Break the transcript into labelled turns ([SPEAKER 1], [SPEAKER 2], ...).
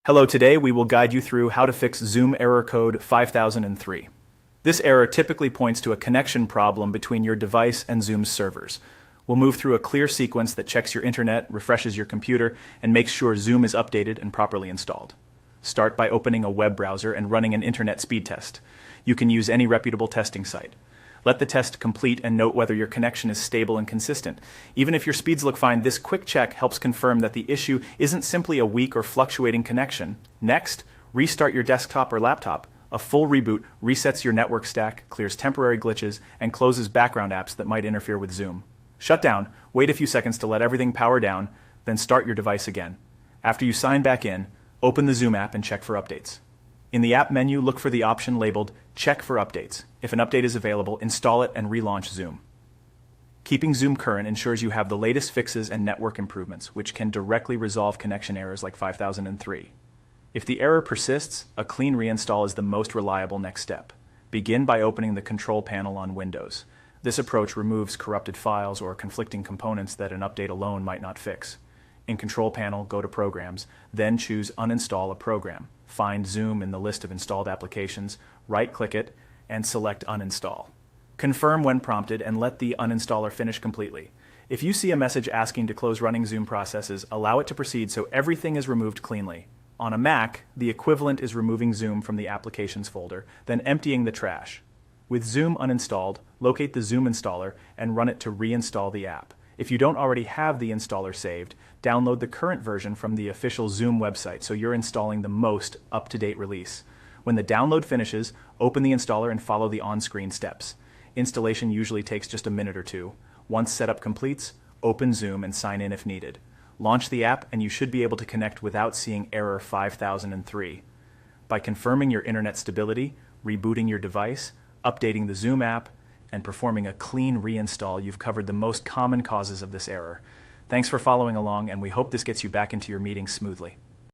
[SPEAKER 1] Hello, today we will guide you through how to fix Zoom error code 5003. This error typically points to a connection problem between your device and Zoom's servers. We'll move through a clear sequence that checks your internet, refreshes your computer, and makes sure Zoom is updated and properly installed. Start by opening a web browser and running an internet speed test. You can use any reputable testing site. Let the test complete and note whether your connection is stable and consistent. Even if your speeds look fine, this quick check helps confirm that the issue isn't simply a weak or fluctuating connection. Next, restart your desktop or laptop. A full reboot resets your network stack, clears temporary glitches, and closes background apps that might interfere with Zoom. Shut down, wait a few seconds to let everything power down, then start your device again. After you sign back in, open the Zoom app and check for updates. In the app menu, look for the option labeled Check for Updates. If an update is available, install it and relaunch Zoom. Keeping Zoom current ensures you have the latest fixes and network improvements, which can directly resolve connection errors like 5003. If the error persists, a clean reinstall is the most reliable next step. Begin by opening the control panel on Windows. This approach removes corrupted files or conflicting components that an update alone might not fix. In Control Panel, go to Programs, then choose Uninstall a Program. Find Zoom in the list of installed applications, right-click it, and select Uninstall. Confirm when prompted and let the uninstaller finish completely. If you see a message asking to close running Zoom processes, allow it to proceed so everything is removed cleanly. On a Mac, the equivalent is removing Zoom from the Applications folder, then emptying the trash. With Zoom uninstalled, locate the Zoom installer and run it to reinstall the app. If you don't already have the installer saved, download the current version from the official Zoom website so you're installing the most up-to-date release. When the download finishes, open the installer and follow the on-screen steps. Installation usually takes just a minute or two. Once setup completes, open Zoom and sign in if needed. Launch the app and you should be able to connect without seeing error 5003. By confirming your internet stability, rebooting your device, updating the Zoom app, and performing a clean reinstall, you've covered the most common causes of this error. Thanks for following along, and we hope this gets you back into your meetings smoothly.